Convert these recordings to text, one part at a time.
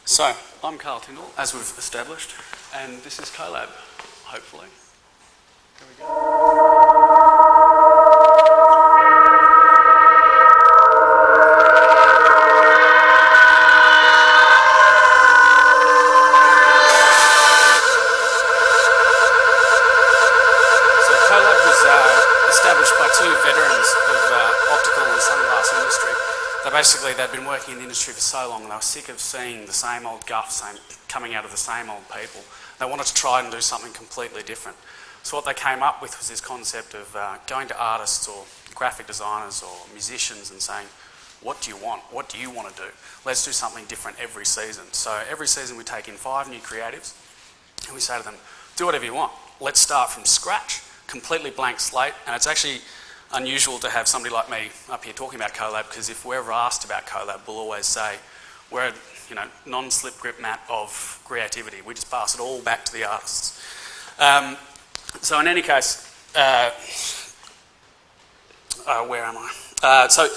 So, I'm Carl Tindall, as we've established, and this is COLAB, hopefully. Here we go. So COLAB was established by two veterans of optical and sunglass industry. They'd been working in the industry for so long and they were sick of seeing the same old guff coming out of the same old people. They wanted to try and do something completely different. So what they came up with was this concept of going to artists or graphic designers or musicians and saying, what do you want? What do you want to do? Let's do something different every season. So every season we take in 5 new creatives and we say to them, do whatever you want. Let's start from scratch, completely blank slate, and it's actually unusual to have somebody like me up here talking about COLAB, because if we're ever asked about COLAB, we'll always say we're a non-slip grip mat of creativity. We just pass it all back to the artists. So in any case, where am I? So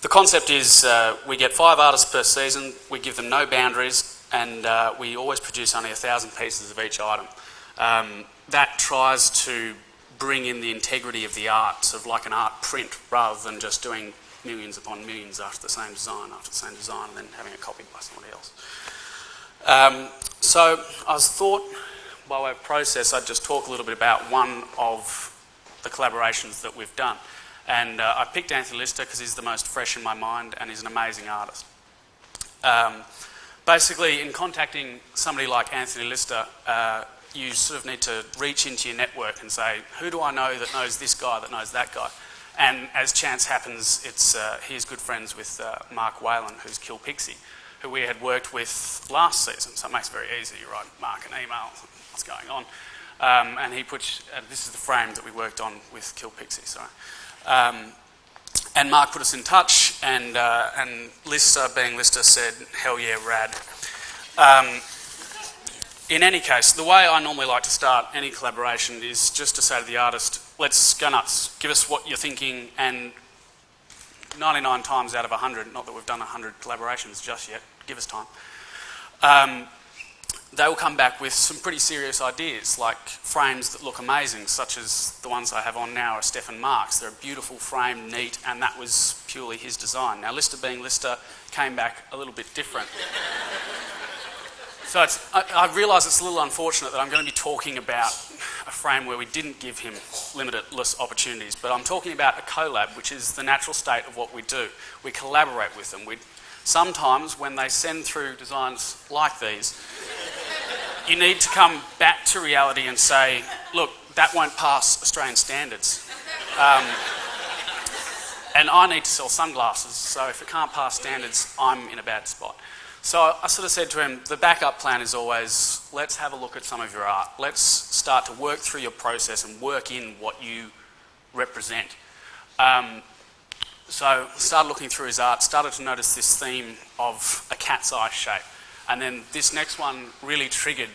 the concept is we get 5 artists per season, we give them no boundaries, and we always produce only 1,000 pieces of each item. That tries to bring in the integrity of the art, sort of like an art print, rather than just doing millions upon millions after the same design, and then having it copied by somebody else. So I thought, by way of process, I'd just talk a little bit about one of the collaborations that we've done. And I picked Anthony Lister because he's the most fresh in my mind and he's an amazing artist. Basically, in contacting somebody like Anthony Lister, you sort of need to reach into your network and say, who do I know that knows this guy, that knows that guy? And as chance happens, he's good friends with Mark Whalen, who's Kill Pixie, who we had worked with last season. So it makes it very easy. You write Mark an email, what's going on? And he puts, this is the frame that we worked on with Kill Pixie, sorry. And Mark put us in touch, and Lister, being Lister, said, hell yeah, rad. In any case, the way I normally like to start any collaboration is just to say to the artist, let's go nuts, give us what you're thinking, and 99 times out of 100, not that we've done 100 collaborations just yet, give us time, they will come back with some pretty serious ideas, like frames that look amazing, such as the ones I have on now are Stefan Mark's. They're a beautiful frame, neat, and that was purely his design. Now, Lister being Lister came back a little bit different. So I realise it's a little unfortunate that I'm going to be talking about a frame where we didn't give him limitless opportunities, but I'm talking about a collab, which is the natural state of what we do. We collaborate with them. Sometimes when they send through designs like these, you need to come back to reality and say, look, that won't pass Australian standards. And I need to sell sunglasses, so if it can't pass standards, I'm in a bad spot. So I sort of said to him, the backup plan is always, let's have a look at some of your art. Let's start to work through your process and work in what you represent. So started looking through his art, started to notice this theme of a cat's eye shape. And then this next one really triggered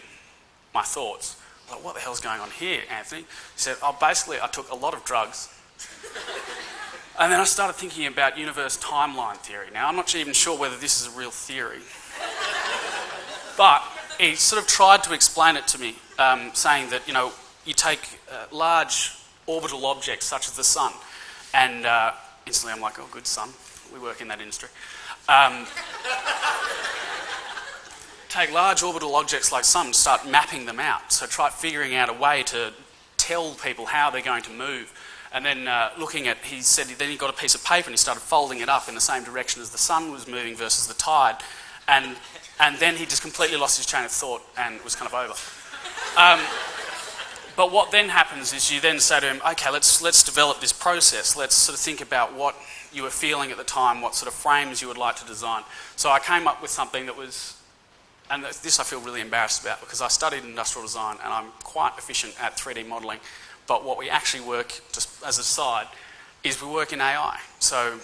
my thoughts. Like, what the hell's going on here, Anthony? He said, basically I took a lot of drugs. And then I started thinking about universe timeline theory. Now, I'm not even sure whether this is a real theory. But he sort of tried to explain it to me, saying that, you take large orbital objects such as the sun, and instantly I'm like, oh, good sun. We work in that industry. Take large orbital objects like sun and start mapping them out. So try figuring out a way to tell people how they're going to move. And then he said then he got a piece of paper and he started folding it up in the same direction as the sun was moving versus the tide. And then he just completely lost his train of thought and it was kind of over. But what then happens is you then say to him, okay, let's develop this process. Let's sort of think about what you were feeling at the time, what sort of frames you would like to design. So I came up with something that was, and this I feel really embarrassed about because I studied industrial design and I'm quite efficient at 3D modelling. But what we actually work, just as a side, is we work in AI. So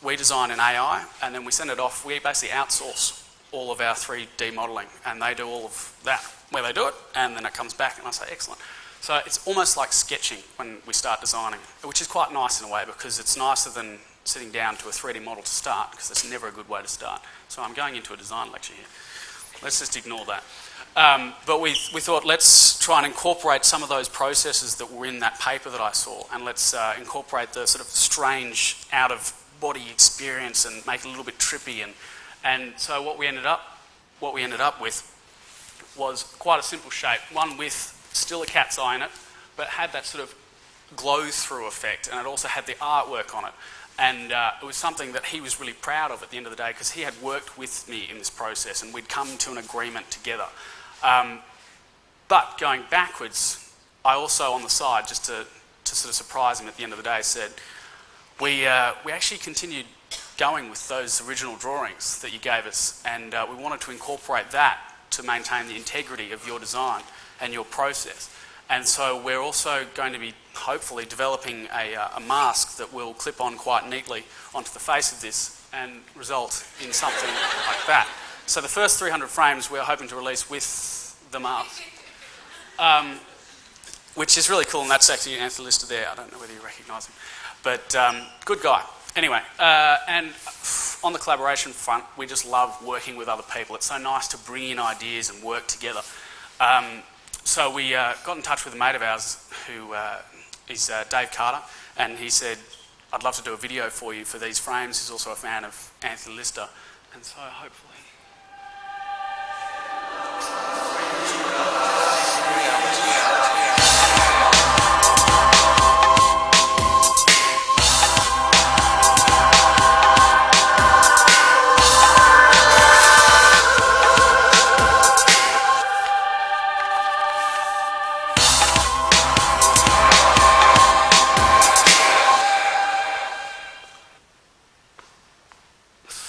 we design in AI and then we send it off. We basically outsource all of our 3D modelling and they do all of that where they do it and then it comes back and I say, excellent. So it's almost like sketching when we start designing, which is quite nice in a way because it's nicer than sitting down to a 3D model to start because that's never a good way to start. So I'm going into a design lecture here. let's just ignore that. But we thought, let's try and incorporate some of those processes that were in that paper that I saw, and let's incorporate the sort of strange out-of-body experience and make it a little bit trippy. And so what we ended up with was quite a simple shape, one with still a cat's eye in it, but had that sort of glow-through effect, and it also had the artwork on it. And it was something that he was really proud of at the end of the day, because he had worked with me in this process and we'd come to an agreement together. But going backwards, I also on the side, just to sort of surprise him at the end of the day, said, we actually continued going with those original drawings that you gave us, and we wanted to incorporate that to maintain the integrity of your design and your process. And so we're also going to be hopefully developing a mask that will clip on quite neatly onto the face of this and result in something like that. So the first 300 frames we're hoping to release with the mask, which is really cool, and that's actually Anthony Lister there. I don't know whether you recognise him, but good guy. Anyway, and on the collaboration front, we just love working with other people. It's so nice to bring in ideas and work together. So we got in touch with a mate of ours who is Dave Carter, and he said, I'd love to do a video for you for these frames. He's also a fan of Anthony Lister, and so hopefully...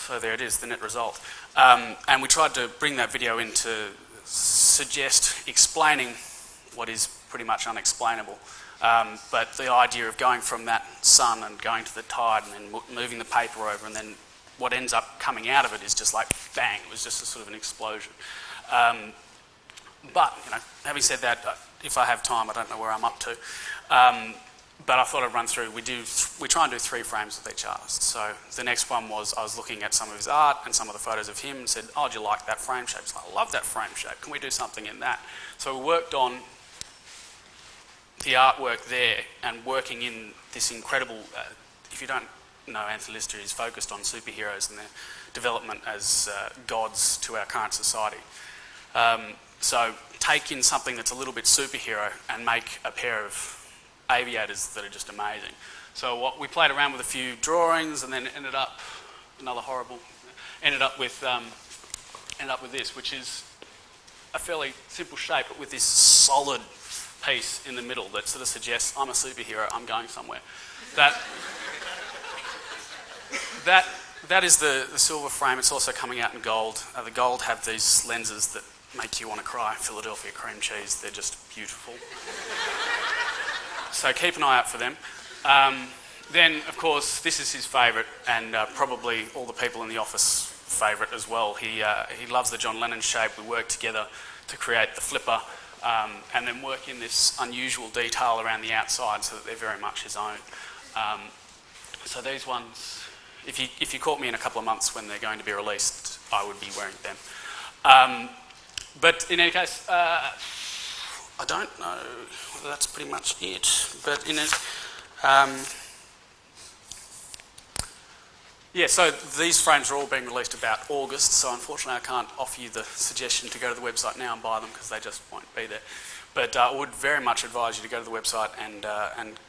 So there it is, the net result. And we tried to bring that video in to suggest explaining what is pretty much unexplainable. But the idea of going from that sun and going to the tide and then moving the paper over, and then what ends up coming out of it is just like bang, it was just a sort of an explosion. But, you know, having said that, if I have time, I don't know where I'm up to. But I thought I'd run through. We try and do 3 frames with each artist. So the next one was, I was looking at some of his art and some of the photos of him and said, oh, do you like that frame shape? So I love that frame shape. Can we do something in that? So we worked on the artwork there and working in this incredible, if you don't know, Anthony Lister is focused on superheroes and their development as gods to our current society. So take in something that's a little bit superhero and make a pair of aviators that are just amazing. So we played around with a few drawings, and then ended up with this, which is a fairly simple shape, but with this solid piece in the middle that sort of suggests I'm a superhero, I'm going somewhere. That is the silver frame. It's also coming out in gold. The gold have these lenses that make you want to cry. Philadelphia cream cheese, they're just beautiful. So keep an eye out for them. Then, of course, this is his favourite, and probably all the people in the office favourite as well. He loves the John Lennon shape. We worked together to create the flipper, and then work in this unusual detail around the outside so that they're very much his own. So these ones, if you caught me in a couple of months when they're going to be released, I would be wearing them. But in any case, I don't know whether that's pretty much it, but yeah, so these frames are all being released about August, so unfortunately I can't offer you the suggestion to go to the website now and buy them because they just won't be there. But I would very much advise you to go to the website and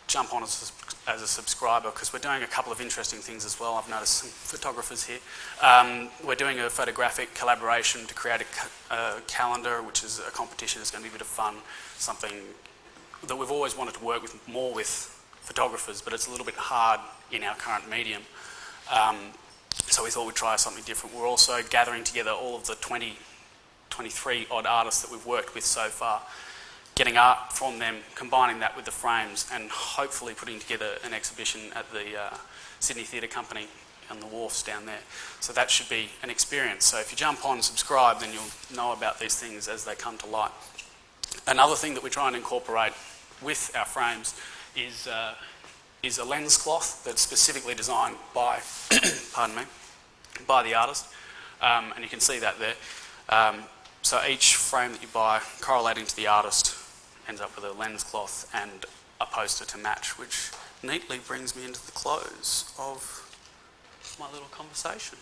jump on as a subscriber, because we're doing a couple of interesting things as well. I've noticed some photographers here. We're doing a photographic collaboration to create a calendar, which is a competition. It's going to be a bit of fun, something that we've always wanted to work with more with photographers, but it's a little bit hard in our current medium. So we thought we'd try something different. We're also gathering together all of the 23 odd artists that we've worked with so far, getting art from them, combining that with the frames, and hopefully putting together an exhibition at the Sydney Theatre Company on the wharfs down there. So that should be an experience. So if you jump on and subscribe, then you'll know about these things as they come to light. Another thing that we try and incorporate with our frames is a lens cloth that's specifically designed by, pardon me, by the artist, and you can see that there. So each frame that you buy, correlating to the artist, ends up with a lens cloth and a poster to match, which neatly brings me into the close of my little conversation.